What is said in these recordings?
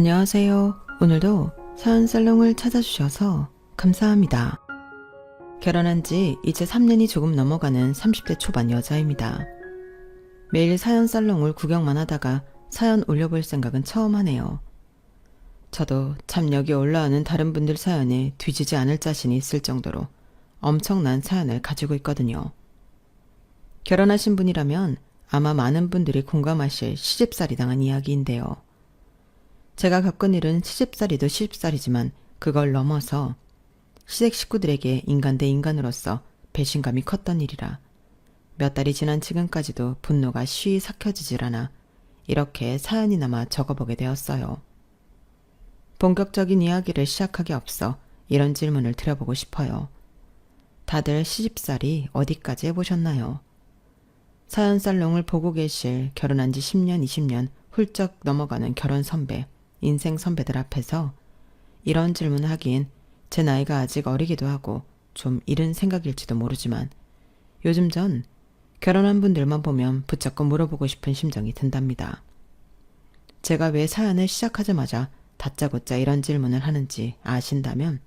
안녕하세요. 오늘도 사연살롱을 찾아주셔서 감사합니다. 결혼한 지 이제 3년이 조금 넘어가는 30대 초반 여자입니다. 매일 사연살롱을 구경만 하다가 사연 올려볼 생각은 처음 하네요. 저도 참 여기 올라오는 다른 분들 사연에 뒤지지 않을 자신이 있을 정도로 엄청난 사연을 가지고 있거든요. 결혼하신 분이라면 아마 많은 분들이 공감하실 시집살이 당한 이야기인데요. 제가 겪은 일은 시집살이도 시집살이지만 그걸 넘어서 시댁 식구들에게 인간 대 인간으로서 배신감이 컸던 일이라 몇 달이 지난 지금까지도 분노가 쉬이 삭혀지질 않아 이렇게 사연이 남아 적어보게 되었어요. 본격적인 이야기를 시작하기 앞서 이런 질문을 드려보고 싶어요. 다들 시집살이 어디까지 해보셨나요? 사연살롱을 보고 계실 결혼한 지 10년, 20년 훌쩍 넘어가는 결혼 선배, 인생 선배들 앞에서 이런 질문을 하기엔 제 나이가 아직 어리기도 하고 좀 이른 생각일지도 모르지만 요즘 전 결혼한 분들만 보면 붙잡고 물어보고 싶은 심정이 든답니다. 제가 왜 사연을 시작하자마자 다짜고짜 이런 질문을 하는지 아신다면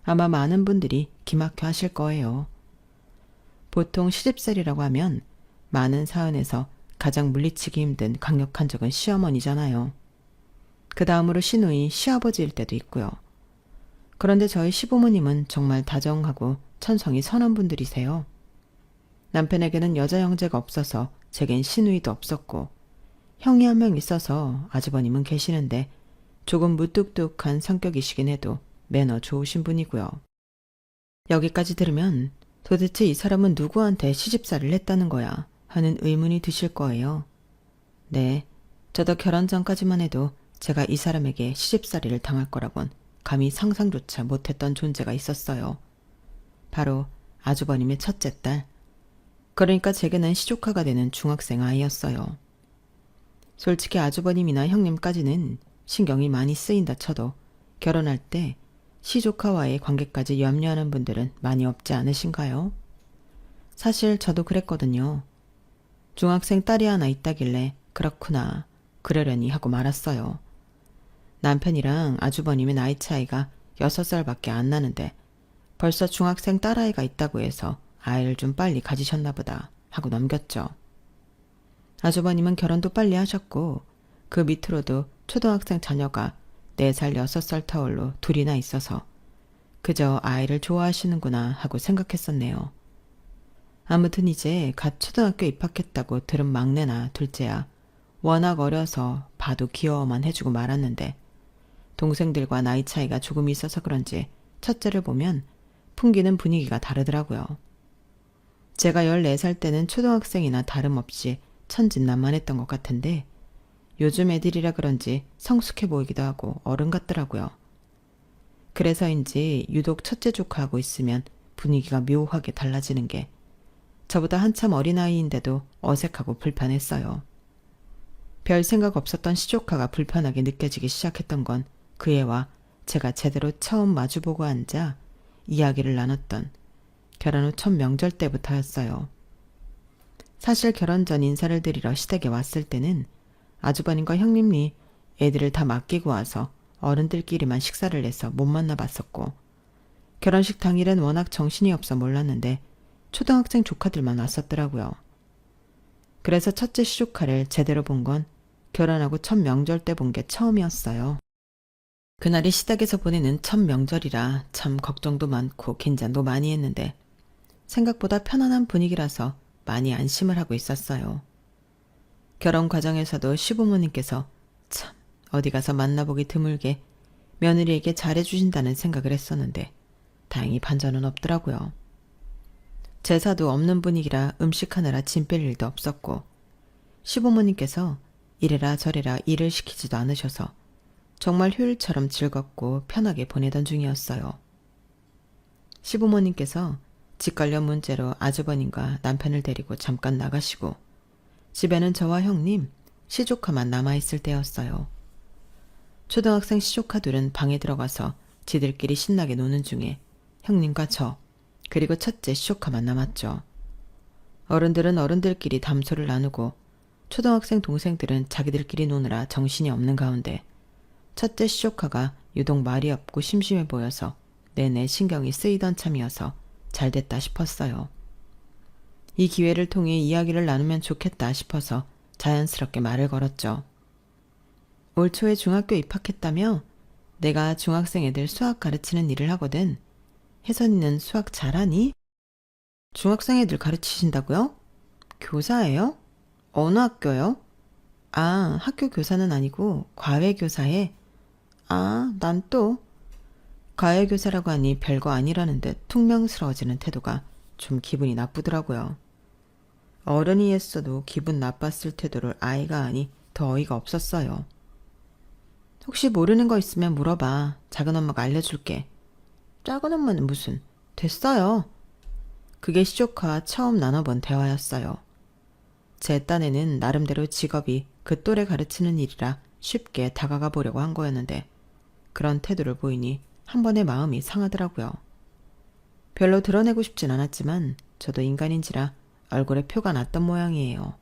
아마 많은 분들이 기막혀 하실 거예요. 보통 시집살이라고 하면 많은 사연에서 가장 물리치기 힘든 강력한 적은 시어머니잖아요. 그 다음으로 시누이, 시아버지일 때도 있고요. 그런데 저희 시부모님은 정말 다정하고 천성이 선한 분들이세요. 남편에게는 여자 형제가 없어서 제겐 시누이도 없었고 형이 한 명 있어서 아주버님은 계시는데 조금 무뚝뚝한 성격이시긴 해도 매너 좋으신 분이고요. 여기까지 들으면 도대체 이 사람은 누구한테 시집살이를 했다는 거야 하는 의문이 드실 거예요. 네, 저도 결혼 전까지만 해도 제가 이 사람에게 시집살이를 당할 거라곤 감히 상상조차 못했던 존재가 있었어요. 바로 아주버님의 첫째 딸. 그러니까 제게는 시조카가 되는 중학생 아이였어요. 솔직히 아주버님이나 형님까지는 신경이 많이 쓰인다 쳐도 결혼할 때 시조카와의 관계까지 염려하는 분들은 많이 없지 않으신가요? 사실 저도 그랬거든요. 중학생 딸이 하나 있다길래 그렇구나, 그러려니 하고 말았어요. 남편이랑 아주버님의 나이 차이가 6살밖에 안 나는데 벌써 중학생 딸아이가 있다고 해서 아이를 좀 빨리 가지셨나 보다 하고 넘겼죠. 아주버님은 결혼도 빨리 하셨고 그 밑으로도 초등학생 자녀가 4살, 6살 터울로 둘이나 있어서 그저 아이를 좋아하시는구나 하고 생각했었네요. 아무튼 이제 갓 초등학교 입학했다고 들은 막내나 둘째야 워낙 어려서 봐도 귀여워만 해주고 말았는데 동생들과 나이 차이가 조금 있어서 그런지 첫째를 보면 풍기는 분위기가 다르더라고요. 제가 14살 때는 초등학생이나 다름없이 천진난만했던 것 같은데 요즘 애들이라 그런지 성숙해 보이기도 하고 어른 같더라고요. 그래서인지 유독 첫째 조카하고 있으면 분위기가 묘하게 달라지는 게 저보다 한참 어린아이인데도 어색하고 불편했어요. 별 생각 없었던 시조카가 불편하게 느껴지기 시작했던 건 그 애와 제가 제대로 처음 마주보고 앉아 이야기를 나눴던 결혼 후 첫 명절 때부터였어요. 사실 결혼 전 인사를 드리러 시댁에 왔을 때는 아주버님과 형님이 애들을 다 맡기고 와서 어른들끼리만 식사를 해서 못 만나봤었고 결혼식 당일엔 워낙 정신이 없어 몰랐는데 초등학생 조카들만 왔었더라고요. 그래서 첫째 시조카를 제대로 본 건 결혼하고 첫 명절 때 본 게 처음이었어요. 그날이 시댁에서 보내는 첫 명절이라 참 걱정도 많고 긴장도 많이 했는데 생각보다 편안한 분위기라서 많이 안심을 하고 있었어요. 결혼 과정에서도 시부모님께서 참 어디 가서 만나보기 드물게 며느리에게 잘해주신다는 생각을 했었는데 다행히 반전은 없더라고요. 제사도 없는 분위기라 음식하느라 짐 뺄 일도 없었고 시부모님께서 이래라 저래라 일을 시키지도 않으셔서 정말 휴일처럼 즐겁고 편하게 보내던 중이었어요. 시부모님께서 집 관련 문제로 아주버님과 남편을 데리고 잠깐 나가시고 집에는 저와 형님, 시조카만 남아있을 때였어요. 초등학생 시조카 둘은 방에 들어가서 지들끼리 신나게 노는 중에 형님과 저, 그리고 첫째 시조카만 남았죠. 어른들은 어른들끼리 담소를 나누고 초등학생 동생들은 자기들끼리 노느라 정신이 없는 가운데 첫째 시조카가 유독 말이 없고 심심해 보여서 내내 신경이 쓰이던 참이어서 잘됐다 싶었어요. 이 기회를 통해 이야기를 나누면 좋겠다 싶어서 자연스럽게 말을 걸었죠. 올 초에 중학교 입학했다며? 내가 중학생 애들 수학 가르치는 일을 하거든. 혜선이는 수학 잘하니? 중학생 애들 가르치신다고요? 교사예요? 어느 학교요? 아, 학교 교사는 아니고 과외교사에. 아, 난 또. 과외교사라고 하니 별거 아니라는 듯 퉁명스러워지는 태도가 좀 기분이 나쁘더라고요. 어른이 했어도 기분 나빴을 태도를 아이가 하니 더 어이가 없었어요. 혹시 모르는 거 있으면 물어봐. 작은 엄마가 알려줄게. 작은 엄마는 무슨. 됐어요. 그게 시조카와 처음 나눠본 대화였어요. 제 딴에는 나름대로 직업이 그 또래 가르치는 일이라 쉽게 다가가 보려고 한 거였는데 그런 태도를 보이니 한 번에 마음이 상하더라고요. 별로 드러내고 싶진 않았지만 저도 인간인지라 얼굴에 표가 났던 모양이에요.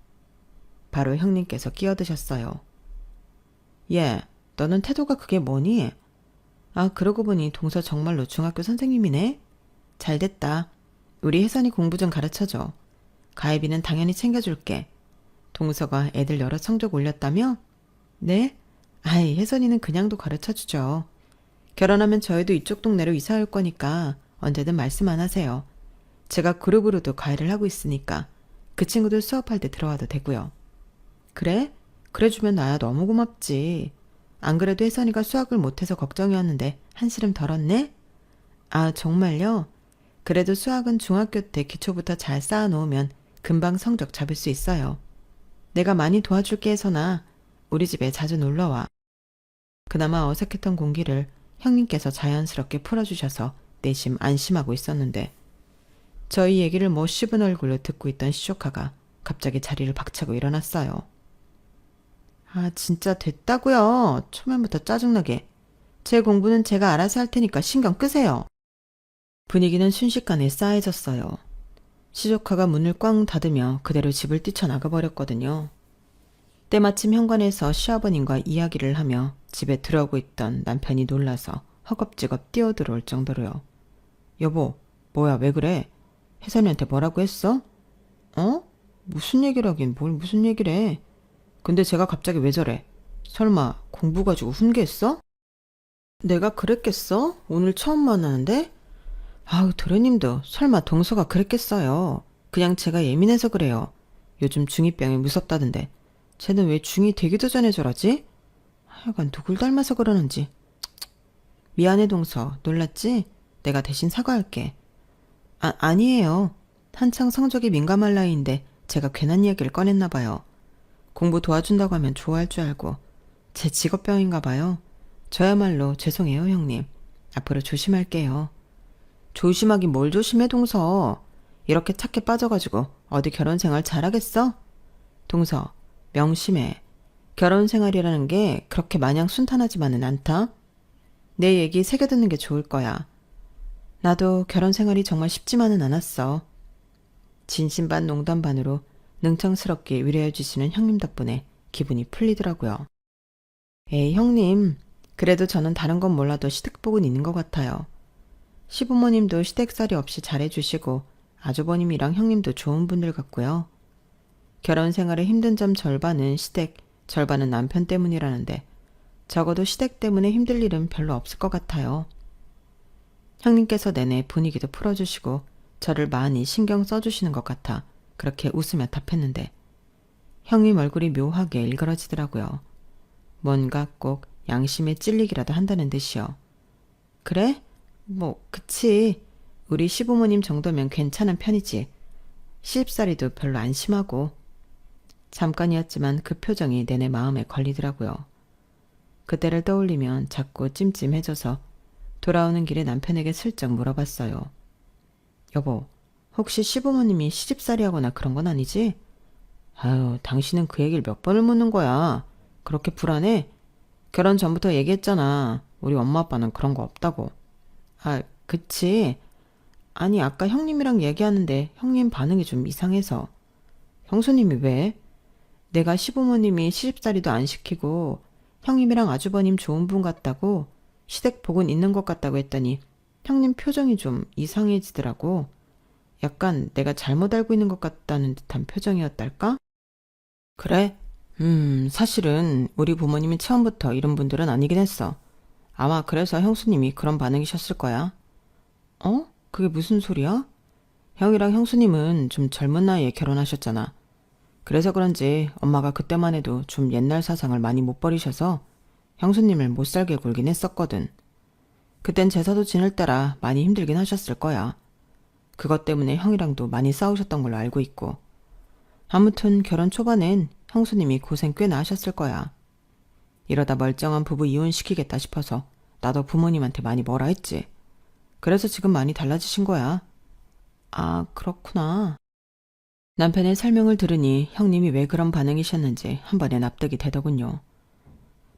바로 형님께서 끼어드셨어요. 얘, 너는 태도가 그게 뭐니? 아, 그러고 보니 동서 정말로 중학교 선생님이네? 잘됐다. 우리 혜선이 공부 좀 가르쳐줘. 가해비는 당연히 챙겨줄게. 동서가 애들 여러 성적 올렸다며? 네? 아이, 혜선이는 그냥도 가르쳐주죠. 결혼하면 저희도 이쪽 동네로 이사 올 거니까 언제든 말씀 안 하세요. 제가 그룹으로도 과외를 하고 있으니까 그 친구들 수업할 때 들어와도 되고요. 그래? 그래주면 나야 너무 고맙지. 안 그래도 혜선이가 수학을 못해서 걱정이었는데 한시름 덜었네? 아, 정말요? 그래도 수학은 중학교 때 기초부터 잘 쌓아놓으면 금방 성적 잡을 수 있어요. 내가 많이 도와줄게 혜선아. 우리 집에 자주 놀러와. 그나마 어색했던 공기를 형님께서 자연스럽게 풀어주셔서 내심 안심하고 있었는데 저희 얘기를 못 씹은 얼굴로 듣고 있던 시조카가 갑자기 자리를 박차고 일어났어요. 아, 진짜 됐다고요. 초면부터 짜증나게. 제 공부는 제가 알아서 할 테니까 신경 끄세요. 분위기는 순식간에 싸해졌어요. 시조카가 문을 꽝 닫으며 그대로 집을 뛰쳐나가 버렸거든요. 때마침 현관에서 시아버님과 이야기를 하며 집에 들어오고 있던 남편이 놀라서 허겁지겁 뛰어들어올 정도로요. 여보, 뭐야, 왜 그래? 혜선이한테 뭐라고 했어? 어? 무슨 얘기를 하긴 뭘 무슨 얘기를 해. 근데 제가 갑자기 왜 저래? 설마 공부 가지고 훈계했어? 내가 그랬겠어? 오늘 처음 만나는데? 아우, 도련님도 설마 동서가 그랬겠어요. 그냥 제가 예민해서 그래요. 요즘 중2병이 무섭다던데 쟤는 왜 중2 되기도 전에 저러지? 하여간 누굴 닮아서 그러는지. 미안해 동서, 놀랐지? 내가 대신 사과할게. 아니에요. 한창 성적이 민감할 나이인데 제가 괜한 이야기를 꺼냈나 봐요. 공부 도와준다고 하면 좋아할 줄 알고. 제 직업병인가 봐요. 저야말로 죄송해요 형님. 앞으로 조심할게요. 조심하긴 뭘 조심해 동서. 이렇게 착해 빠져가지고 어디 결혼생활 잘하겠어? 동서, 명심해. 결혼생활이라는 게 그렇게 마냥 순탄하지만은 않다. 내 얘기 새겨듣는 게 좋을 거야. 나도 결혼생활이 정말 쉽지만은 않았어. 진심 반 농담 반으로 능청스럽게 위로해 주시는 형님 덕분에 기분이 풀리더라고요. 에이 형님, 그래도 저는 다른 건 몰라도 시댁복은 있는 것 같아요. 시부모님도 시댁살이 없이 잘해주시고 아주버님이랑 형님도 좋은 분들 같고요. 결혼 생활의 힘든 점 절반은 시댁, 절반은 남편 때문이라는데 적어도 시댁 때문에 힘들 일은 별로 없을 것 같아요. 형님께서 내내 분위기도 풀어주시고 저를 많이 신경 써주시는 것 같아 그렇게 웃으며 답했는데 형님 얼굴이 묘하게 일그러지더라고요. 뭔가 꼭 양심에 찔리기라도 한다는 듯이요. 그래? 뭐 그치. 우리 시부모님 정도면 괜찮은 편이지. 시집살이도 별로 안 심하고. 잠깐이었지만 그 표정이 내내 마음에 걸리더라고요. 그때를 떠올리면 자꾸 찜찜해져서 돌아오는 길에 남편에게 슬쩍 물어봤어요. 여보, 혹시 시부모님이 시집살이 하거나 그런 건 아니지? 아유, 당신은 그 얘기를 몇 번을 묻는 거야. 그렇게 불안해? 결혼 전부터 얘기했잖아. 우리 엄마 아빠는 그런 거 없다고. 아, 그치. 아니, 아까 형님이랑 얘기하는데 형님 반응이 좀 이상해서. 형수님이 왜? 내가 시부모님이 시집살이도 안 시키고 형님이랑 아주버님 좋은 분 같다고 시댁 복은 있는 것 같다고 했더니 형님 표정이 좀 이상해지더라고. 약간 내가 잘못 알고 있는 것 같다는 듯한 표정이었달까? 그래? 사실은 우리 부모님이 처음부터 이런 분들은 아니긴 했어. 아마 그래서 형수님이 그런 반응이셨을 거야. 어? 그게 무슨 소리야? 형이랑 형수님은 좀 젊은 나이에 결혼하셨잖아. 그래서 그런지 엄마가 그때만 해도 좀 옛날 사상을 많이 못 버리셔서 형수님을 못 살게 굴긴 했었거든. 그땐 제사도 지낼 때라 많이 힘들긴 하셨을 거야. 그것 때문에 형이랑도 많이 싸우셨던 걸로 알고 있고. 아무튼 결혼 초반엔 형수님이 고생 꽤나 하셨을 거야. 이러다 멀쩡한 부부 이혼시키겠다 싶어서 나도 부모님한테 많이 뭐라 했지. 그래서 지금 많이 달라지신 거야. 아, 그렇구나. 남편의 설명을 들으니 형님이 왜 그런 반응이셨는지 한 번에 납득이 되더군요.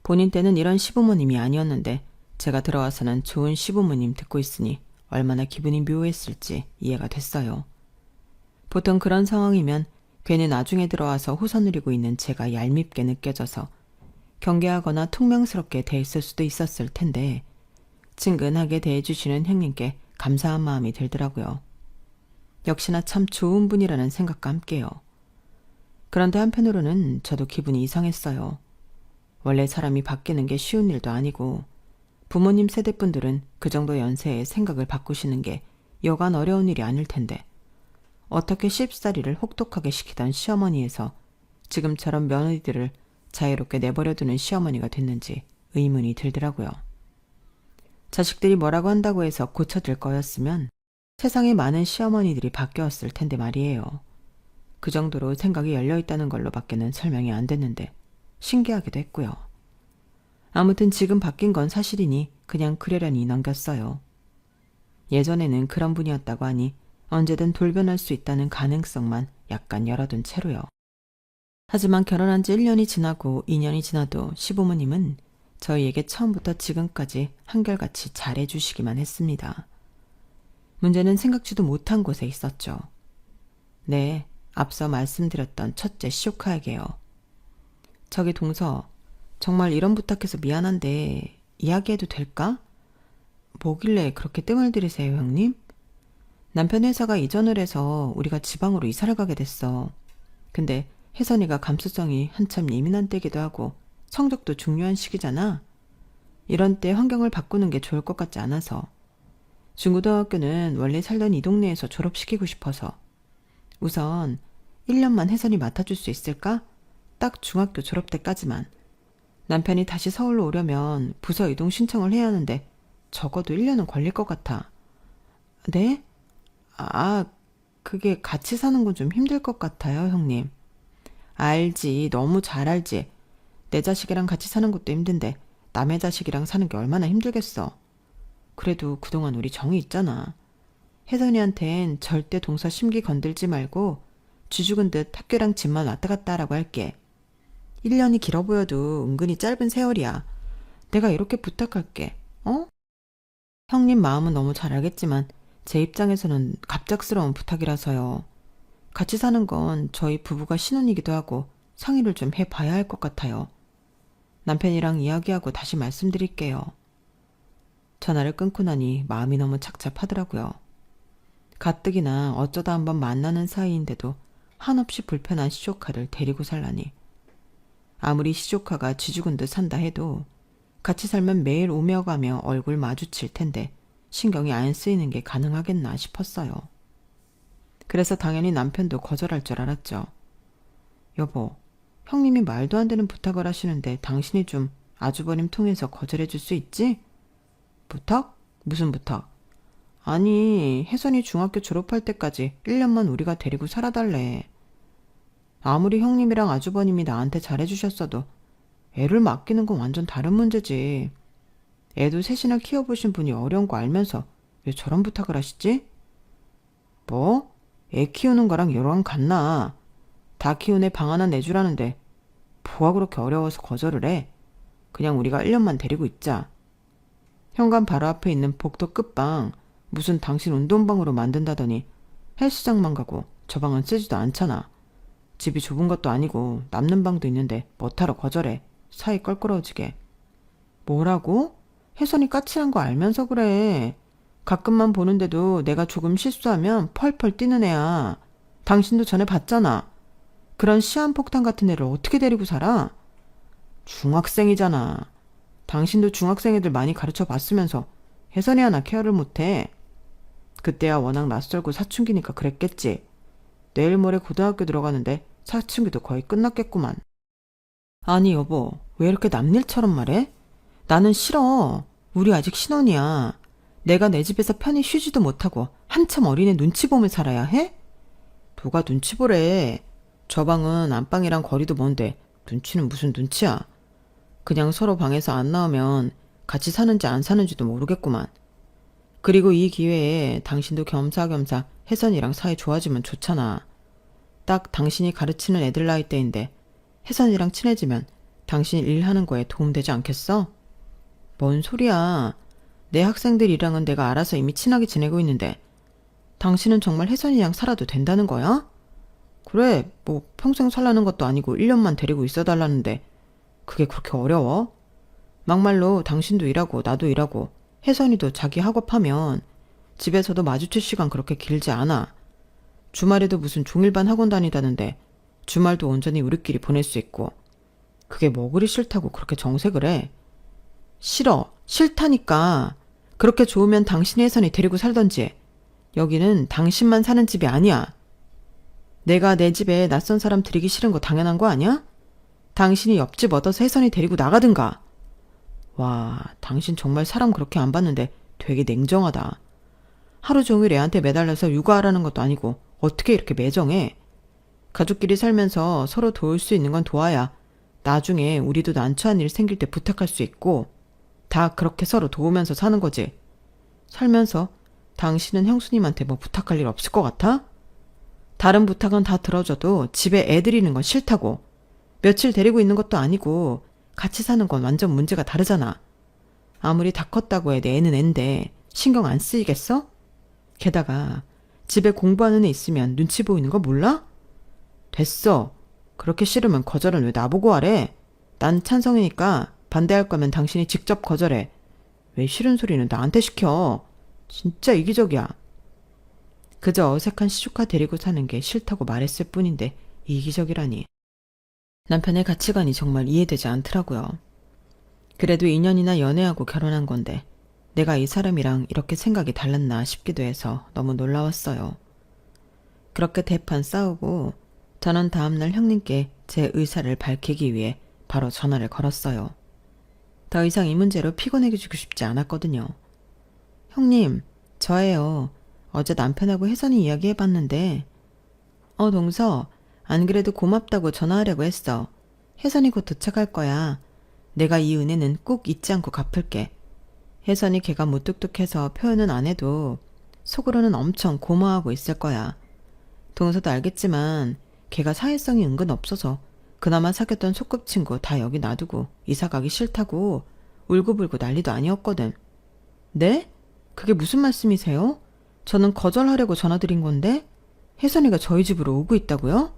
본인 때는 이런 시부모님이 아니었는데 제가 들어와서는 좋은 시부모님 듣고 있으니 얼마나 기분이 묘했을지 이해가 됐어요. 보통 그런 상황이면 괜히 나중에 들어와서 호소 누리고 있는 제가 얄밉게 느껴져서 경계하거나 퉁명스럽게 대했을 수도 있었을 텐데 친근하게 대해주시는 형님께 감사한 마음이 들더라고요. 역시나 참 좋은 분이라는 생각과 함께요. 그런데 한편으로는 저도 기분이 이상했어요. 원래 사람이 바뀌는 게 쉬운 일도 아니고 부모님 세대분들은 그 정도 연세에 생각을 바꾸시는 게 여간 어려운 일이 아닐 텐데 어떻게 쉽사리를 혹독하게 시키던 시어머니에서 지금처럼 며느리들을 자유롭게 내버려두는 시어머니가 됐는지 의문이 들더라고요. 자식들이 뭐라고 한다고 해서 고쳐질 거였으면 세상에 많은 시어머니들이 바뀌었을 텐데 말이에요. 그 정도로 생각이 열려있다는 걸로밖에는 설명이 안 됐는데 신기하기도 했고요. 아무튼 지금 바뀐 건 사실이니 그냥 그러려니 넘겼어요. 예전에는 그런 분이었다고 하니 언제든 돌변할 수 있다는 가능성만 약간 열어둔 채로요. 하지만 결혼한 지 1년이 지나고 2년이 지나도 시부모님은 저희에게 처음부터 지금까지 한결같이 잘해주시기만 했습니다. 문제는 생각지도 못한 곳에 있었죠. 네, 앞서 말씀드렸던 첫째 시조카에게요. 저기 동서, 정말 이런 부탁해서 미안한데 이야기해도 될까? 뭐길래 그렇게 뜸을 들이세요, 형님? 남편 회사가 이전을 해서 우리가 지방으로 이사를 가게 됐어. 근데 혜선이가 감수성이 한참 예민한 때기도 하고 성적도 중요한 시기잖아. 이런 때 환경을 바꾸는 게 좋을 것 같지 않아서. 중고등학교는 원래 살던 이 동네에서 졸업시키고 싶어서. 우선 1년만 혜선이 맡아줄 수 있을까? 딱 중학교 졸업 때까지만. 남편이 다시 서울로 오려면 부서 이동 신청을 해야 하는데 적어도 1년은 걸릴 것 같아. 네? 그게 같이 사는 건 좀 힘들 것 같아요, 형님. 알지, 너무 잘 알지. 내 자식이랑 같이 사는 것도 힘든데 남의 자식이랑 사는 게 얼마나 힘들겠어. 그래도 그동안 우리 정이 있잖아. 혜선이한텐 절대 동서 심기 건들지 말고 쥐죽은 듯 학교랑 집만 왔다 갔다 하라고 할게. 1년이 길어 보여도 은근히 짧은 세월이야. 내가 이렇게 부탁할게. 어? 형님 마음은 너무 잘 알겠지만 제 입장에서는 갑작스러운 부탁이라서요. 같이 사는 건 저희 부부가 신혼이기도 하고 상의를 좀 해봐야 할 것 같아요. 남편이랑 이야기하고 다시 말씀드릴게요. 전화를 끊고 나니 마음이 너무 착잡하더라고요. 가뜩이나 어쩌다 한번 만나는 사이인데도 한없이 불편한 시조카를 데리고 살라니. 아무리 시조카가 쥐죽은 듯 산다 해도 같이 살면 매일 오며 가며 얼굴 마주칠 텐데 신경이 안 쓰이는 게 가능하겠나 싶었어요. 그래서 당연히 남편도 거절할 줄 알았죠. 여보, 형님이 말도 안 되는 부탁을 하시는데 당신이 좀 아주버님 통해서 거절해 줄 수 있지? 부탁? 무슨 부탁? 아니, 혜선이 중학교 졸업할 때까지 1년만 우리가 데리고 살아달래. 아무리 형님이랑 아주버님이 나한테 잘해주셨어도 애를 맡기는 건 완전 다른 문제지. 애도 셋이나 키워보신 분이 어려운 거 알면서 왜 저런 부탁을 하시지? 뭐? 애 키우는 거랑 여랑 같나? 다 키운 애 방 하나 내주라는데 뭐가 그렇게 어려워서 거절을 해? 그냥 우리가 1년만 데리고 있자. 현관 바로 앞에 있는 복도 끝방 무슨 당신 운동방으로 만든다더니 헬스장만 가고 저 방은 쓰지도 않잖아. 집이 좁은 것도 아니고 남는 방도 있는데 뭐하러 거절해. 사이 껄끄러워지게. 뭐라고? 혜선이 까칠한 거 알면서 그래. 가끔만 보는데도 내가 조금 실수하면 펄펄 뛰는 애야. 당신도 전에 봤잖아. 그런 시한폭탄 같은 애를 어떻게 데리고 살아? 중학생이잖아. 당신도 중학생 애들 많이 가르쳐 봤으면서 혜선이 하나 케어를 못해. 그때야 워낙 낯설고 사춘기니까 그랬겠지. 내일 모레 고등학교 들어가는데 사춘기도 거의 끝났겠구만. 아니 여보, 왜 이렇게 남일처럼 말해? 나는 싫어. 우리 아직 신혼이야. 내가 내 집에서 편히 쉬지도 못하고 한참 어린애 눈치 보며 살아야 해? 누가 눈치 보래. 저 방은 안방이랑 거리도 먼데 눈치는 무슨 눈치야. 그냥 서로 방에서 안 나오면 같이 사는지 안 사는지도 모르겠구만. 그리고 이 기회에 당신도 겸사겸사 혜선이랑 사이 좋아지면 좋잖아. 딱 당신이 가르치는 애들 나이 때인데 혜선이랑 친해지면 당신 일하는 거에 도움되지 않겠어? 뭔 소리야. 내 학생들이랑은 내가 알아서 이미 친하게 지내고 있는데 당신은 정말 혜선이랑 살아도 된다는 거야? 그래, 뭐 평생 살라는 것도 아니고 1년만 데리고 있어달라는데 그게 그렇게 어려워? 막말로 당신도 일하고 나도 일하고 혜선이도 자기 학업하면 집에서도 마주칠 시간 그렇게 길지 않아. 주말에도 무슨 종일반 학원 다니다는데 주말도 온전히 우리끼리 보낼 수 있고. 그게 뭐 그리 싫다고 그렇게 정색을 해. 싫어. 싫다니까. 그렇게 좋으면 당신이 혜선이 데리고 살던지. 여기는 당신만 사는 집이 아니야. 내가 내 집에 낯선 사람 들이기 싫은 거 당연한 거 아니야? 당신이 옆집 얻어서 혜선이 데리고 나가든가. 와, 당신 정말 사람 그렇게 안 봤는데 되게 냉정하다. 하루 종일 애한테 매달려서 육아하라는 것도 아니고 어떻게 이렇게 매정해? 가족끼리 살면서 서로 도울 수 있는 건 도와야 나중에 우리도 난처한 일 생길 때 부탁할 수 있고 다 그렇게 서로 도우면서 사는 거지. 살면서 당신은 형수님한테 뭐 부탁할 일 없을 것 같아? 다른 부탁은 다 들어줘도 집에 애 들이는 건 싫다고. 며칠 데리고 있는 것도 아니고 같이 사는 건 완전 문제가 다르잖아. 아무리 다 컸다고 해 내 애는 앤데 신경 안 쓰이겠어? 게다가 집에 공부하는 애 있으면 눈치 보이는 거 몰라? 됐어. 그렇게 싫으면 거절은 왜 나보고 하래? 난 찬성이니까 반대할 거면 당신이 직접 거절해. 왜 싫은 소리는 나한테 시켜? 진짜 이기적이야. 그저 어색한 시조카 데리고 사는 게 싫다고 말했을 뿐인데 이기적이라니. 남편의 가치관이 정말 이해되지 않더라고요. 그래도 2년이나 연애하고 결혼한 건데 내가 이 사람이랑 이렇게 생각이 달랐나 싶기도 해서 너무 놀라웠어요. 그렇게 대판 싸우고 저는 다음날 형님께 제 의사를 밝히기 위해 바로 전화를 걸었어요. 더 이상 이 문제로 피곤해지고 싶지 않았거든요. 형님, 저예요. 어제 남편하고 혜선이 이야기해봤는데 동서, 안 그래도 고맙다고 전화하려고 했어. 혜선이 곧 도착할 거야. 내가 이 은혜는 꼭 잊지 않고 갚을게. 혜선이 걔가 무뚝뚝해서 표현은 안 해도 속으로는 엄청 고마워하고 있을 거야. 동서도 알겠지만 걔가 사회성이 은근 없어서 그나마 사귀었던 소꿉친구 다 여기 놔두고 이사 가기 싫다고 울고불고 난리도 아니었거든. 네? 그게 무슨 말씀이세요? 저는 거절하려고 전화드린 건데 혜선이가 저희 집으로 오고 있다고요?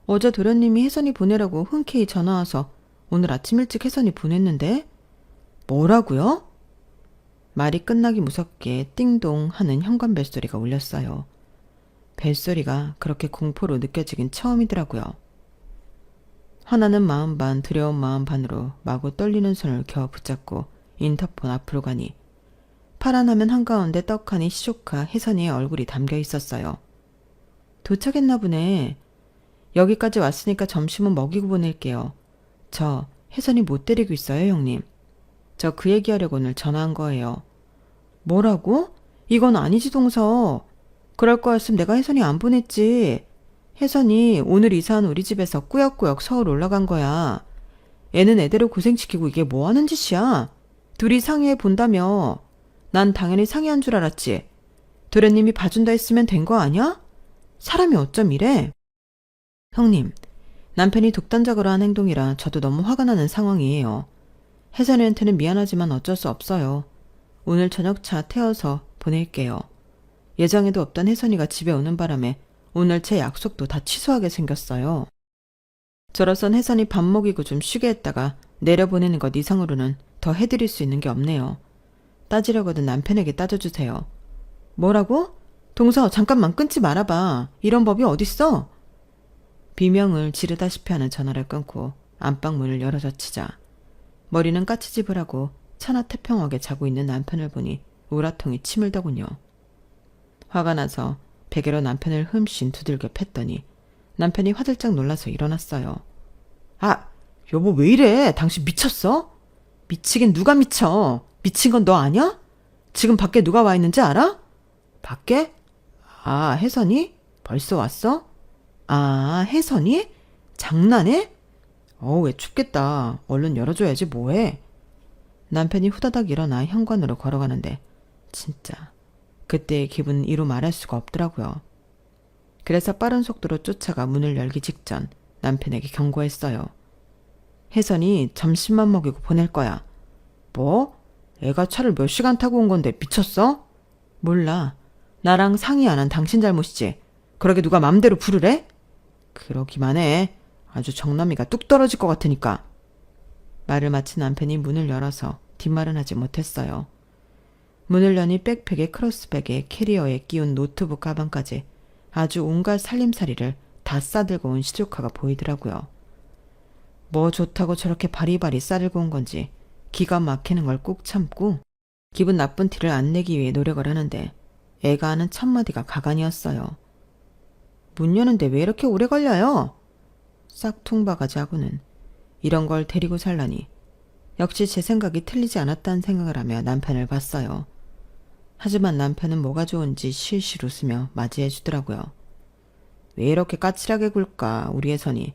어제 도련님이 혜선이 보내라고 흔쾌히 전화와서 오늘 아침 일찍 혜선이 보냈는데 뭐라고요? 말이 끝나기 무섭게 띵동 하는 현관 벨소리가 울렸어요. 벨소리가 그렇게 공포로 느껴지긴 처음이더라고요. 화나는 마음 반 두려운 마음 반으로 마구 떨리는 손을 겨우 붙잡고 인터폰 앞으로 가니 파란 화면 한가운데 떡하니 시조카 혜선이의 얼굴이 담겨 있었어요. 도착했나 보네. 여기까지 왔으니까 점심은 먹이고 보낼게요. 저 혜선이 못 데리고 있어요, 형님. 저 그 얘기하려고 오늘 전화한 거예요. 뭐라고? 이건 아니지, 동서. 그럴 거였으면 내가 혜선이 안 보냈지. 혜선이 오늘 이사한 우리 집에서 꾸역꾸역 서울 올라간 거야. 애는 애대로 고생시키고 이게 뭐 하는 짓이야? 둘이 상의해 본다며. 난 당연히 상의한 줄 알았지. 도련님이 봐준다 했으면 된 거 아니야? 사람이 어쩜 이래? 형님, 남편이 독단적으로 한 행동이라 저도 너무 화가 나는 상황이에요. 혜선이한테는 미안하지만 어쩔 수 없어요. 오늘 저녁차 태워서 보낼게요. 예정에도 없던 혜선이가 집에 오는 바람에 오늘 제 약속도 다 취소하게 생겼어요. 저로선 혜선이 밥 먹이고 좀 쉬게 했다가 내려보내는 것 이상으로는 더 해드릴 수 있는 게 없네요. 따지려거든 남편에게 따져주세요. 뭐라고? 동서 잠깐만 끊지 말아봐. 이런 법이 어딨어? 비명을 지르다시피 하는 전화를 끊고 안방 문을 열어젖히자 머리는 까치집을 하고 천하태평하게 자고 있는 남편을 보니 우라통이 치밀더군요. 화가 나서 베개로 남편을 흠씬 두들겨 팼더니 남편이 화들짝 놀라서 일어났어요. 아, 여보 왜 이래? 당신 미쳤어? 미치긴 누가 미쳐? 미친 건 너 아냐? 지금 밖에 누가 와 있는지 알아? 밖에? 아, 혜선이? 벌써 왔어? 아, 혜선이? 장난해? 왜 춥겠다. 얼른 열어줘야지 뭐해. 남편이 후다닥 일어나 현관으로 걸어가는데 진짜 그때의 기분은 이루 말할 수가 없더라고요. 그래서 빠른 속도로 쫓아가 문을 열기 직전 남편에게 경고했어요. 혜선이 점심만 먹이고 보낼 거야. 뭐? 애가 차를 몇 시간 타고 온 건데 미쳤어? 몰라. 나랑 상의 안 한 당신 잘못이지. 그러게 누가 맘대로 부르래? 그러기만 해. 아주 정남이가 뚝 떨어질 것 같으니까. 말을 마친 남편이 문을 열어서 뒷말은 하지 못했어요. 문을 여니 백팩에 크로스백에 캐리어에 끼운 노트북 가방까지 아주 온갖 살림살이를 다 싸들고 온 시조카가 보이더라고요. 뭐 좋다고 저렇게 바리바리 싸들고 온 건지 기가 막히는 걸 꾹 참고 기분 나쁜 티를 안 내기 위해 노력을 하는데 애가 하는 첫마디가 가관이었어요. 문 여는데 왜 이렇게 오래 걸려요? 싹퉁바가지 하고는 이런 걸 데리고 살라니 역시 제 생각이 틀리지 않았다는 생각을 하며 남편을 봤어요. 하지만 남편은 뭐가 좋은지 실실 웃으며 맞이해 주더라고요. 왜 이렇게 까칠하게 굴까 우리 혜선이.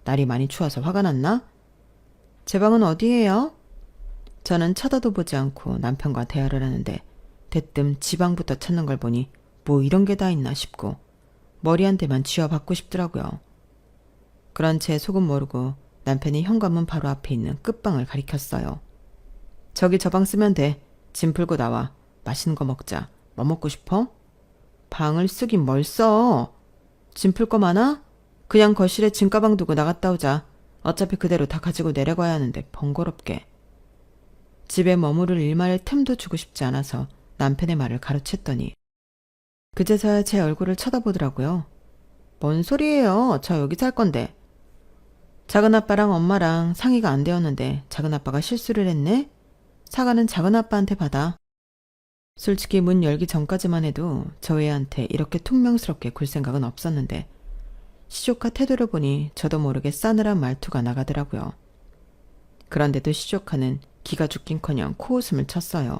날이 많이 추워서 화가 났나? 제 방은 어디예요? 저는 쳐다도 보지 않고 남편과 대화를 하는데 대뜸 지방부터 찾는 걸 보니 뭐 이런 게 다 있나 싶고 머리 한 대만 쥐어받고 싶더라고요. 그런 채 속은 모르고 남편이 현관문 바로 앞에 있는 끝방을 가리켰어요. 저기 저 방 쓰면 돼. 짐 풀고 나와. 맛있는 거 먹자. 뭐 먹고 싶어? 방을 쓰긴 뭘 써. 짐 풀 거 많아? 그냥 거실에 짐가방 두고 나갔다 오자. 어차피 그대로 다 가지고 내려가야 하는데 번거롭게. 집에 머무를 일말의 틈도 주고 싶지 않아서 남편의 말을 가로챘더니 그제서야 제 얼굴을 쳐다보더라고요. 뭔 소리예요. 저 여기 살 건데. 작은아빠랑 엄마랑 상의가 안 되었는데 작은아빠가 실수를 했네? 사과는 작은아빠한테 받아. 솔직히 문 열기 전까지만 해도 저 애한테 이렇게 퉁명스럽게 굴 생각은 없었는데 시조카 태도를 보니 저도 모르게 싸늘한 말투가 나가더라고요. 그런데도 시조카는 기가 죽긴커녕 코웃음을 쳤어요.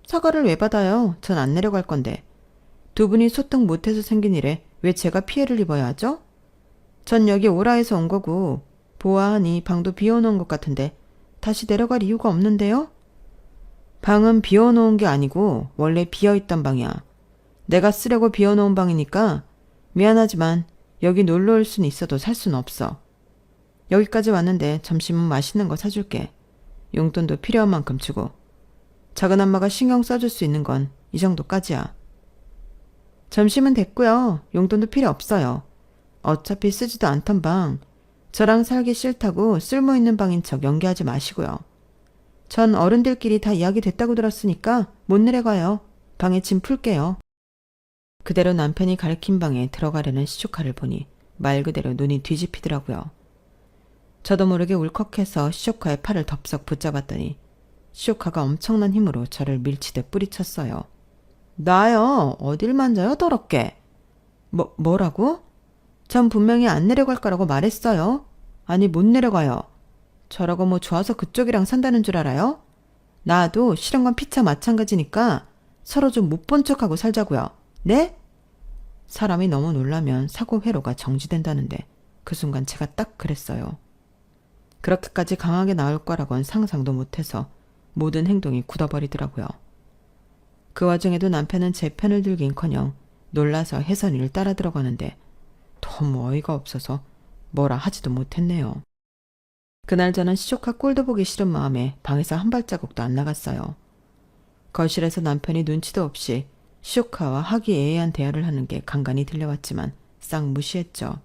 사과를 왜 받아요? 전 안 내려갈 건데. 두 분이 소통 못해서 생긴 일에 왜 제가 피해를 입어야 하죠? 전 여기 오라 해서 온 거고 보아하니 방도 비워놓은 것 같은데 다시 내려갈 이유가 없는데요? 방은 비워놓은 게 아니고 원래 비어있던 방이야. 내가 쓰려고 비워놓은 방이니까 미안하지만 여기 놀러 올 순 있어도 살 순 없어. 여기까지 왔는데 점심은 맛있는 거 사줄게. 용돈도 필요한 만큼 주고. 작은엄마가 신경 써줄 수 있는 건 이 정도까지야. 점심은 됐고요. 용돈도 필요 없어요. 어차피 쓰지도 않던 방. 저랑 살기 싫다고 쓸모있는 방인 척 연기하지 마시고요. 전 어른들끼리 다 이야기 됐다고 들었으니까 못 내려가요. 방에 짐 풀게요. 그대로 남편이 가리킨 방에 들어가려는 시조카를 보니 말 그대로 눈이 뒤집히더라고요. 저도 모르게 울컥해서 시조카의 팔을 덥석 붙잡았더니 시조카가 엄청난 힘으로 저를 밀치듯 뿌리쳤어요. 나요? 어딜 만져요 더럽게. 뭐라고? 전 분명히 안 내려갈 거라고 말했어요. 아니 못 내려가요. 저라고 뭐 좋아서 그쪽이랑 산다는 줄 알아요? 나도 싫은 건 피차 마찬가지니까 서로 좀 못 본 척하고 살자고요. 네? 사람이 너무 놀라면 사고 회로가 정지된다는데 그 순간 제가 딱 그랬어요. 그렇게까지 강하게 나올 거라곤 상상도 못해서 모든 행동이 굳어버리더라고요. 그 와중에도 남편은 제 편을 들긴커녕 놀라서 혜선이를 따라 들어가는데 너무 어이가 없어서 뭐라 하지도 못했네요. 그날 저는 시조카 꼴도 보기 싫은 마음에 방에서 한 발자국도 안 나갔어요. 거실에서 남편이 눈치도 없이 시조카와 화기애애한 대화를 하는 게 간간히 들려왔지만 싹 무시했죠.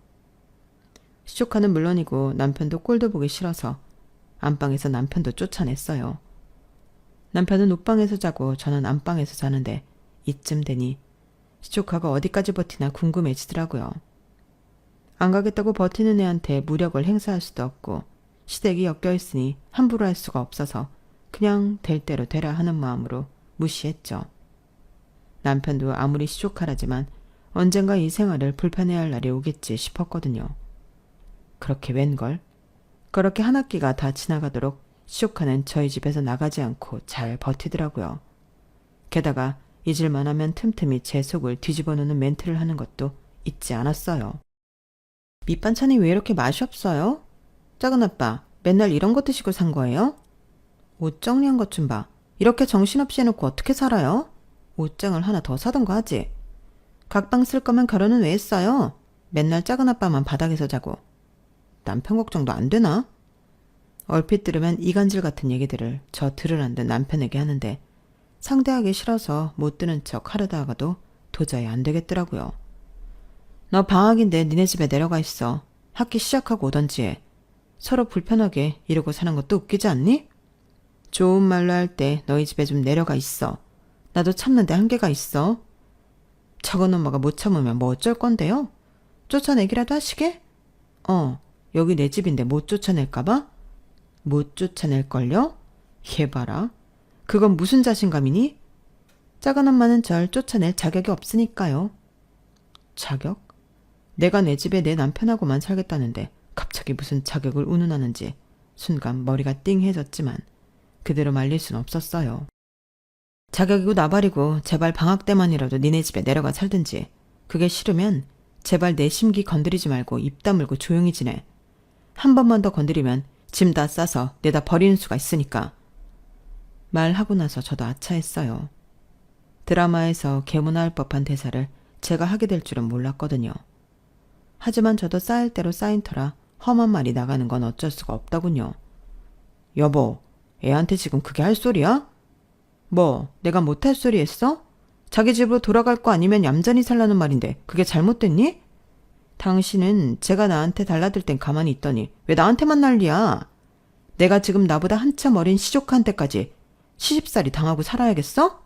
시조카는 물론이고 남편도 꼴도 보기 싫어서 안방에서 남편도 쫓아냈어요. 남편은 옷방에서 자고 저는 안방에서 자는데 이쯤 되니 시조카가 어디까지 버티나 궁금해지더라고요. 안 가겠다고 버티는 애한테 무력을 행사할 수도 없고 시댁이 엮여있으니 함부로 할 수가 없어서 그냥 될 대로 되라 하는 마음으로 무시했죠. 남편도 아무리 시조카라지만 언젠가 이 생활을 불편해할 날이 오겠지 싶었거든요. 그렇게 웬걸? 그렇게 한 학기가 다 지나가도록 시조카는 저희 집에서 나가지 않고 잘 버티더라고요. 게다가 잊을만 하면 틈틈이 제 속을 뒤집어 놓는 멘트를 하는 것도 잊지 않았어요. 밑반찬이 왜 이렇게 맛이 없어요? 작은 아빠, 맨날 이런 거 드시고 산 거예요? 옷 정리한 것 좀 봐. 이렇게 정신없이 해놓고 어떻게 살아요? 옷장을 하나 더 사던가 하지. 각방 쓸 거면 결혼은 왜 했어요? 맨날 작은 아빠만 바닥에서 자고. 남편 걱정도 안 되나? 얼핏 들으면 이간질 같은 얘기들을 저 들으란 듯 남편에게 하는데 상대하기 싫어서 못 듣는 척 하려다 하가도 도저히 안 되겠더라고요. 너 방학인데 니네 집에 내려가 있어. 학기 시작하고 오던지 해. 서로 불편하게 이러고 사는 것도 웃기지 않니? 좋은 말로 할 때 너희 집에 좀 내려가 있어. 나도 참는데 한계가 있어. 저건 엄마가 못 참으면 뭐 어쩔 건데요? 쫓아내기라도 하시게? 여기 내 집인데 못 쫓아낼까봐? 못 쫓아낼걸요? 얘 봐라. 그건 무슨 자신감이니? 작은 엄마는 절 쫓아낼 자격이 없으니까요. 자격? 내가 내 집에 내 남편하고만 살겠다는데 갑자기 무슨 자격을 운운하는지 순간 머리가 띵해졌지만 그대로 말릴 순 없었어요. 자격이고 나발이고 제발 방학 때만이라도 니네 집에 내려가 살든지. 그게 싫으면 제발 내 심기 건드리지 말고 입 다물고 조용히 지내. 한 번만 더 건드리면 짐 다 싸서 내다 버리는 수가 있으니까. 말하고 나서 저도 아차했어요. 드라마에서 개문화할 법한 대사를 제가 하게 될 줄은 몰랐거든요. 하지만 저도 쌓일 대로 쌓인 터라 험한 말이 나가는 건 어쩔 수가 없더군요. 여보, 애한테 지금 그게 할 소리야? 뭐, 내가 못할 소리 했어? 자기 집으로 돌아갈 거 아니면 얌전히 살라는 말인데 그게 잘못됐니? 당신은 제가 나한테 달라들 땐 가만히 있더니 왜 나한테만 난리야? 내가 지금 나보다 한참 어린 시조카한테까지 시집살이 당하고 살아야겠어?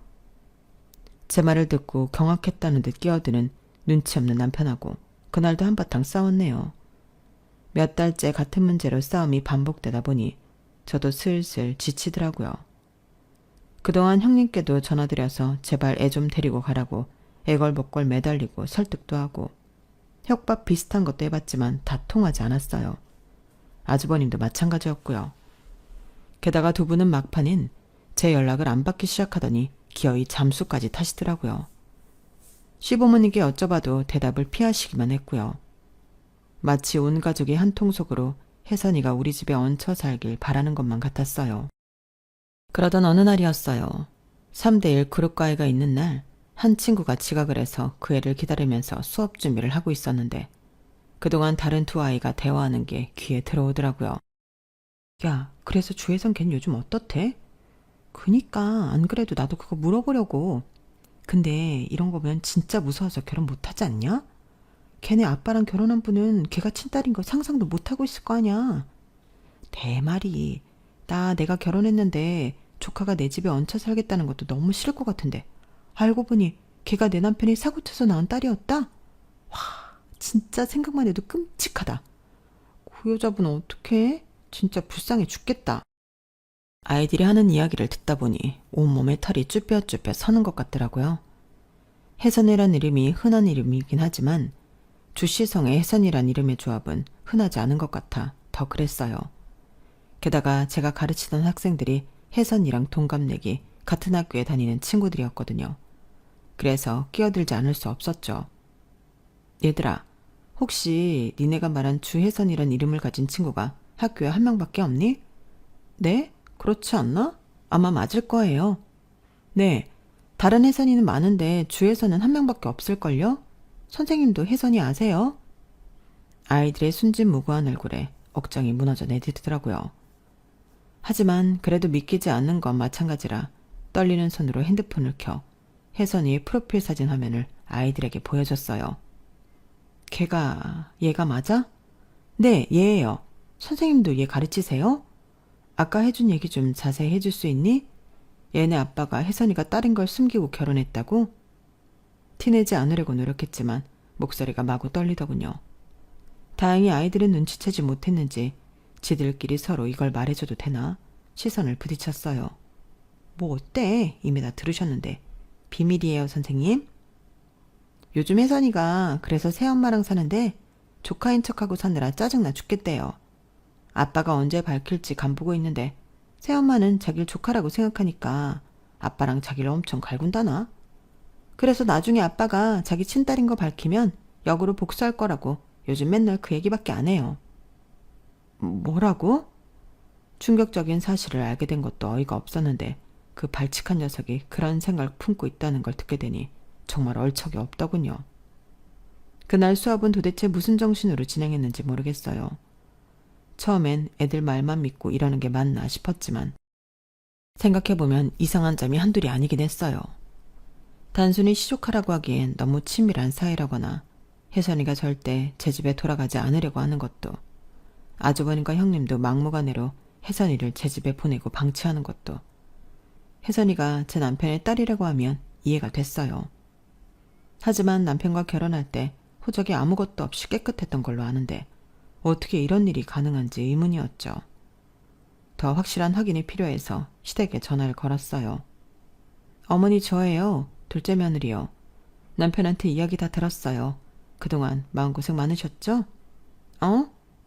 제 말을 듣고 경악했다는 듯 끼어드는 눈치 없는 남편하고 그날도 한바탕 싸웠네요. 몇 달째 같은 문제로 싸움이 반복되다 보니 저도 슬슬 지치더라고요. 그동안 형님께도 전화드려서 제발 애 좀 데리고 가라고 애걸복걸 매달리고 설득도 하고 협박 비슷한 것도 해봤지만 다 통하지 않았어요. 아주버님도 마찬가지였고요. 게다가 두 분은 막판인 제 연락을 안 받기 시작하더니 기어이 잠수까지 타시더라고요. 시부모님께 여쭤봐도 대답을 피하시기만 했고요. 마치 온 가족이 한 통속으로 혜선이가 우리 집에 얹혀 살길 바라는 것만 같았어요. 그러던 어느 날이었어요. 3대1 그룹과외가 있는 날 한 친구가 지각을 해서 그 애를 기다리면서 수업 준비를 하고 있었는데 그동안 다른 두 아이가 대화하는 게 귀에 들어오더라고요. 야, 그래서 주혜선 걘 요즘 어떻대? 그니까 안 그래도 나도 그거 물어보려고. 근데 이런 거 보면 진짜 무서워서 결혼 못하지 않냐? 걔네 아빠랑 결혼한 분은 걔가 친딸인 거 상상도 못하고 있을 거 아냐. 대말이 내가 결혼했는데 조카가 내 집에 얹혀 살겠다는 것도 너무 싫을 것 같은데 알고 보니 걔가 내 남편이 사고쳐서 낳은 딸이었다? 와, 진짜 생각만 해도 끔찍하다. 그 여자분은 어떡해? 진짜 불쌍해 죽겠다. 아이들이 하는 이야기를 듣다 보니 온몸에 털이 쭈뼛쭈뼛 서는 것 같더라고요. 혜선이란 이름이 흔한 이름이긴 하지만 주시성의 혜선이란 이름의 조합은 흔하지 않은 것 같아 더 그랬어요. 게다가 제가 가르치던 학생들이 혜선이랑 동갑내기 같은 학교에 다니는 친구들이었거든요. 그래서 끼어들지 않을 수 없었죠. 얘들아, 혹시 니네가 말한 주혜선이란 이름을 가진 친구가 학교에 한 명밖에 없니? 네? 그렇지 않나? 아마 맞을 거예요. 네, 다른 혜선이는 많은데 주혜선은 한 명밖에 없을걸요? 선생님도 혜선이 아세요? 아이들의 순진무구한 얼굴에 억장이 무너져 내리더라고요. 하지만 그래도 믿기지 않는 건 마찬가지라 떨리는 손으로 핸드폰을 켜 혜선이의 프로필 사진 화면을 아이들에게 보여줬어요. 얘가 맞아? 네, 얘예요. 선생님도 얘 가르치세요? 아까 해준 얘기 좀 자세히 해줄 수 있니? 얘네 아빠가 혜선이가 딸인 걸 숨기고 결혼했다고? 티내지 않으려고 노력했지만 목소리가 마구 떨리더군요. 다행히 아이들은 눈치채지 못했는지 지들끼리 서로 이걸 말해줘도 되나 시선을 부딪혔어요. 뭐 어때? 이미 다 들으셨는데. 비밀이에요, 선생님. 요즘 혜선이가 그래서 새엄마랑 사는데 조카인 척하고 사느라 짜증나 죽겠대요. 아빠가 언제 밝힐지 간보고 있는데 새엄마는 자기를 조카라고 생각하니까 아빠랑 자기를 엄청 갈군다나? 그래서 나중에 아빠가 자기 친딸인 거 밝히면 역으로 복수할 거라고 요즘 맨날 그 얘기밖에 안 해요. 뭐라고? 충격적인 사실을 알게 된 것도 어이가 없었는데 그 발칙한 녀석이 그런 생각을 품고 있다는 걸 듣게 되니 정말 얼척이 없더군요. 그날 수업은 도대체 무슨 정신으로 진행했는지 모르겠어요. 처음엔 애들 말만 믿고 이러는 게 맞나 싶었지만 생각해보면 이상한 점이 한둘이 아니긴 했어요. 단순히 시조카라고 하기엔 너무 친밀한 사이라거나 혜선이가 절대 제 집에 돌아가지 않으려고 하는 것도 아주버님과 형님도 막무가내로 혜선이를 제 집에 보내고 방치하는 것도 혜선이가 제 남편의 딸이라고 하면 이해가 됐어요. 하지만 남편과 결혼할 때 호적이 아무것도 없이 깨끗했던 걸로 아는데 어떻게 이런 일이 가능한지 의문이었죠. 더 확실한 확인이 필요해서 시댁에 전화를 걸었어요. 어머니 저예요. 둘째 며느리요. 남편한테 이야기 다 들었어요. 그동안 마음고생 많으셨죠?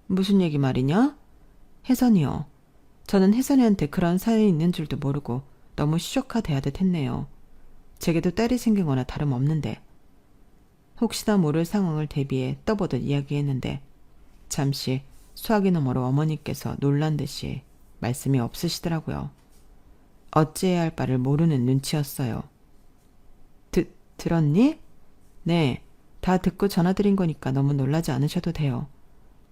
무슨 얘기 말이냐? 혜선이요. 저는 혜선이한테 그런 사연이 있는 줄도 모르고 너무 시조카대하듯 했네요. 제게도 딸이 생긴 거나 다름없는데. 혹시나 모를 상황을 대비해 떠보듯 이야기했는데 잠시 수화기 너머로 어머니께서 놀란 듯이 말씀이 없으시더라고요. 어찌해야 할 바를 모르는 눈치였어요. 들었니? 네, 다 듣고 전화드린 거니까 너무 놀라지 않으셔도 돼요.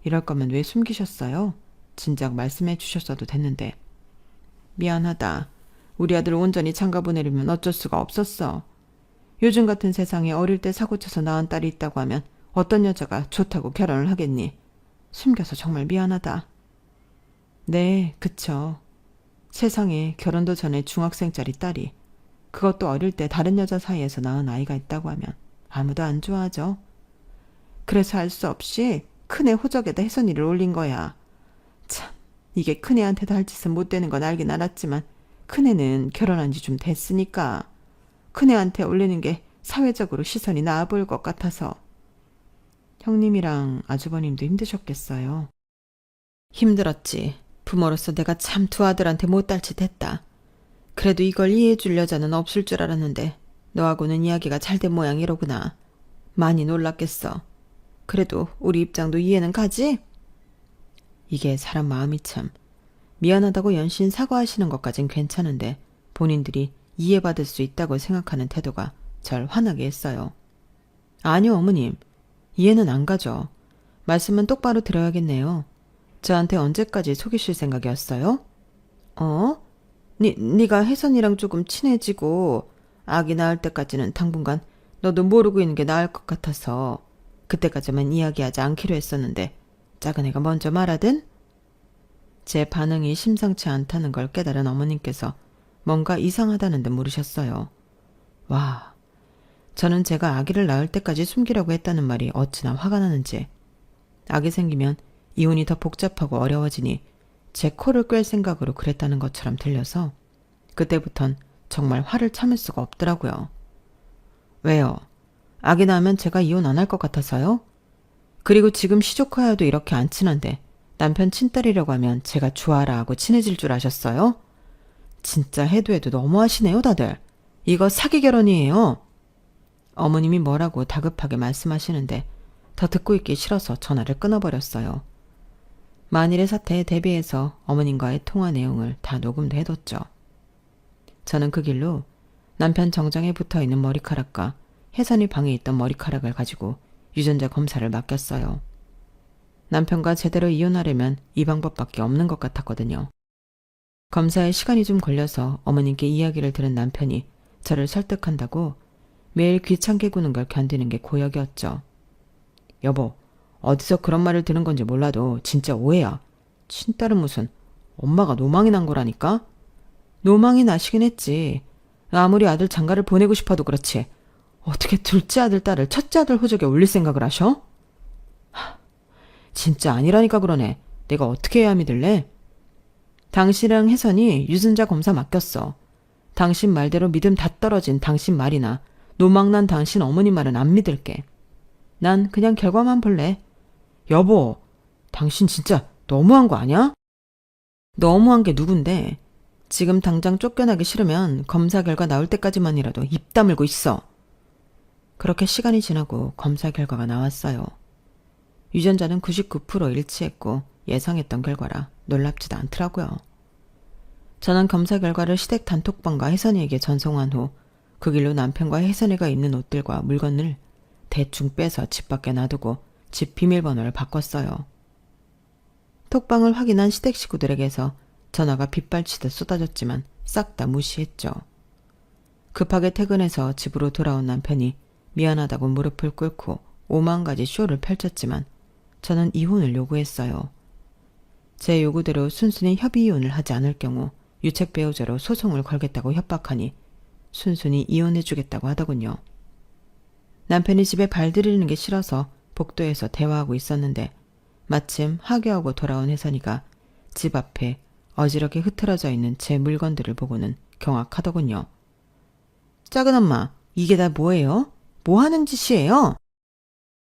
이럴 거면 왜 숨기셨어요? 진작 말씀해 주셨어도 됐는데. 미안하다. 우리 아들 온전히 장가 보내려면 어쩔 수가 없었어. 요즘 같은 세상에 어릴 때 사고쳐서 낳은 딸이 있다고 하면 어떤 여자가 좋다고 결혼을 하겠니? 숨겨서 정말 미안하다. 네, 그쵸. 세상에 결혼도 전에 중학생짜리 딸이 그것도 어릴 때 다른 여자 사이에서 낳은 아이가 있다고 하면 아무도 안 좋아하죠. 그래서 할 수 없이 큰애 호적에다 혜선이를 올린 거야. 참, 이게 큰애한테도 할 짓은 못 되는 건 알긴 알았지만 큰애는 결혼한 지 좀 됐으니까 큰애한테 올리는 게 사회적으로 시선이 나아 보일 것 같아서. 형님이랑 아주버님도 힘드셨겠어요. 힘들었지. 부모로서 내가 참 두 아들한테 못할 짓 했다. 그래도 이걸 이해해 줄 여자는 없을 줄 알았는데 너하고는 이야기가 잘 된 모양이로구나. 많이 놀랐겠어. 그래도 우리 입장도 이해는 가지? 이게 사람 마음이 참. 미안하다고 연신 사과하시는 것까진 괜찮은데 본인들이 이해받을 수 있다고 생각하는 태도가 절 화나게 했어요. 아니요, 어머님. 이해는 안 가죠. 말씀은 똑바로 들어야겠네요. 저한테 언제까지 속이실 생각이었어요? 네가 혜선이랑 조금 친해지고 아기 낳을 때까지는 당분간 너도 모르고 있는 게 나을 것 같아서 그때까지만 이야기하지 않기로 했었는데 작은 애가 먼저 말하든? 제 반응이 심상치 않다는 걸 깨달은 어머님께서 뭔가 이상하다는 듯 물으셨어요. 와, 저는 제가 아기를 낳을 때까지 숨기려고 했다는 말이 어찌나 화가 나는지. 아기 생기면 이혼이 더 복잡하고 어려워지니 제 코를 꿰 생각으로 그랬다는 것처럼 들려서 그때부턴 정말 화를 참을 수가 없더라고요. 왜요? 아기 낳으면 제가 이혼 안 할 것 같아서요? 그리고 지금 시조카야도 이렇게 안 친한데 남편 친딸이라고 하면 제가 좋아라 하고 친해질 줄 아셨어요? 진짜 해도 너무하시네요, 다들. 이거 사기 결혼이에요. 어머님이 뭐라고 다급하게 말씀하시는데 더 듣고 있기 싫어서 전화를 끊어버렸어요. 만일의 사태에 대비해서 어머님과의 통화 내용을 다 녹음도 해뒀죠. 저는 그 길로 남편 정장에 붙어있는 머리카락과 혜선이 방에 있던 머리카락을 가지고 유전자 검사를 맡겼어요. 남편과 제대로 이혼하려면 이 방법밖에 없는 것 같았거든요. 검사에 시간이 좀 걸려서 어머님께 이야기를 들은 남편이 저를 설득한다고 매일 귀찮게 구는 걸 견디는 게 고역이었죠. 여보, 어디서 그런 말을 들은 건지 몰라도 진짜 오해야. 친딸은 무슨 엄마가 노망이 난 거라니까? 노망이 나시긴 했지. 아무리 아들 장가를 보내고 싶어도 그렇지. 어떻게 둘째 아들 딸을 첫째 아들 호적에 올릴 생각을 하셔? 진짜 아니라니까 그러네. 내가 어떻게 해야 믿을래? 당신이랑 혜선이 유전자 검사 맡겼어. 당신 말대로 믿음 다 떨어진 당신 말이나 노망난 당신 어머니 말은 안 믿을게. 난 그냥 결과만 볼래. 여보, 당신 진짜 너무한 거 아니야? 너무한 게 누군데? 지금 당장 쫓겨나기 싫으면 검사 결과 나올 때까지만이라도 입 다물고 있어. 그렇게 시간이 지나고 검사 결과가 나왔어요. 유전자는 99% 일치했고 예상했던 결과라 놀랍지도 않더라고요. 저는 검사 결과를 시댁 단톡방과 혜선이에게 전송한 후 그 길로 남편과 혜선이가 입는 옷들과 물건을 대충 빼서 집 밖에 놔두고 집 비밀번호를 바꿨어요. 톡방을 확인한 시댁 식구들에게서 전화가 빗발치듯 쏟아졌지만 싹 다 무시했죠. 급하게 퇴근해서 집으로 돌아온 남편이 미안하다고 무릎을 꿇고 5만 가지 쇼를 펼쳤지만 저는 이혼을 요구했어요. 제 요구대로 순순히 협의 이혼을 하지 않을 경우 유책 배우자로 소송을 걸겠다고 협박하니 순순히 이혼해주겠다고 하더군요. 남편이 집에 발들이는 게 싫어서 복도에서 대화하고 있었는데 마침 하교하고 돌아온 혜선이가 집 앞에 어지럽게 흐트러져 있는 제 물건들을 보고는 경악하더군요. 작은 엄마, 이게 다 뭐예요? 뭐 하는 짓이에요?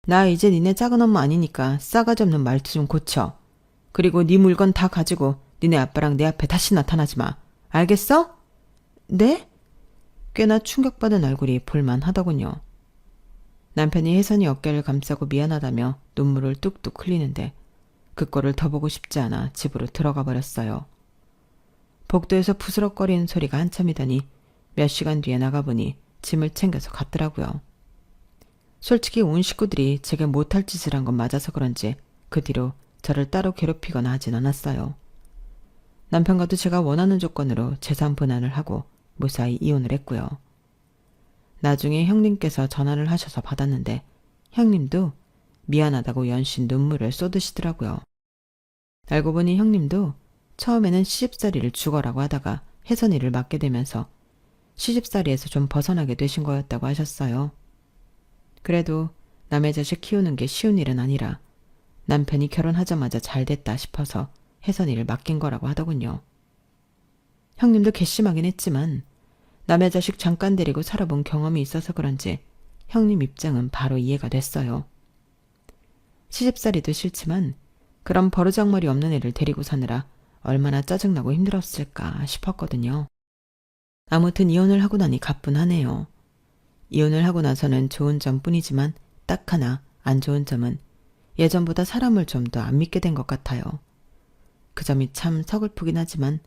나 이제 니네 작은 엄마 아니니까 싸가지 없는 말투 좀 고쳐. 그리고 네 물건 다 가지고 니네 아빠랑 내 앞에 다시 나타나지 마. 알겠어? 네? 꽤나 충격받은 얼굴이 볼만하더군요. 남편이 혜선이 어깨를 감싸고 미안하다며 눈물을 뚝뚝 흘리는데 그 꼴을 더 보고 싶지 않아 집으로 들어가 버렸어요. 복도에서 부스럭거리는 소리가 한참이더니 몇 시간 뒤에 나가보니 짐을 챙겨서 갔더라고요. 솔직히 온 식구들이 제게 못할 짓을 한 건 맞아서 그런지 그 뒤로 저를 따로 괴롭히거나 하진 않았어요. 남편과도 제가 원하는 조건으로 재산 분할을 하고 무사히 이혼을 했고요. 나중에 형님께서 전화를 하셔서 받았는데 형님도 미안하다고 연신 눈물을 쏟으시더라고요. 알고 보니 형님도 처음에는 시집살이를 죽어라고 하다가 혜선이를 맡게 되면서 시집살이에서 좀 벗어나게 되신 거였다고 하셨어요. 그래도 남의 자식 키우는 게 쉬운 일은 아니라 남편이 결혼하자마자 잘 됐다 싶어서 혜선이를 맡긴 거라고 하더군요. 형님도 괘씸하긴 했지만 남의 자식 잠깐 데리고 살아본 경험이 있어서 그런지 형님 입장은 바로 이해가 됐어요. 시집살이도 싫지만 그런 버르장머리 없는 애를 데리고 사느라 얼마나 짜증나고 힘들었을까 싶었거든요. 아무튼 이혼을 하고 나니 가뿐하네요. 이혼을 하고 나서는 좋은 점뿐이지만 딱 하나 안 좋은 점은 예전보다 사람을 좀 더 안 믿게 된 것 같아요. 그 점이 참 서글프긴 하지만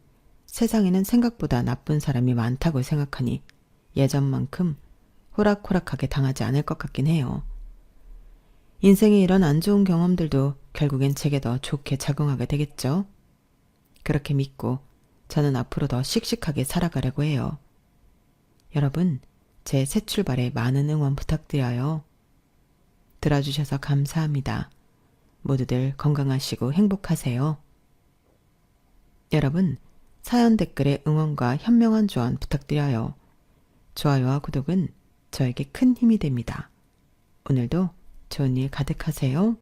세상에는 생각보다 나쁜 사람이 많다고 생각하니 예전만큼 호락호락하게 당하지 않을 것 같긴 해요. 인생의 이런 안 좋은 경험들도 결국엔 제게 더 좋게 작용하게 되겠죠. 그렇게 믿고 저는 앞으로 더 씩씩하게 살아가려고 해요. 여러분, 제 새 출발에 많은 응원 부탁드려요. 들어주셔서 감사합니다. 모두들 건강하시고 행복하세요. 여러분, 사연 댓글에 응원과 현명한 조언 부탁드려요. 좋아요와 구독은 저에게 큰 힘이 됩니다. 오늘도 좋은 일 가득하세요.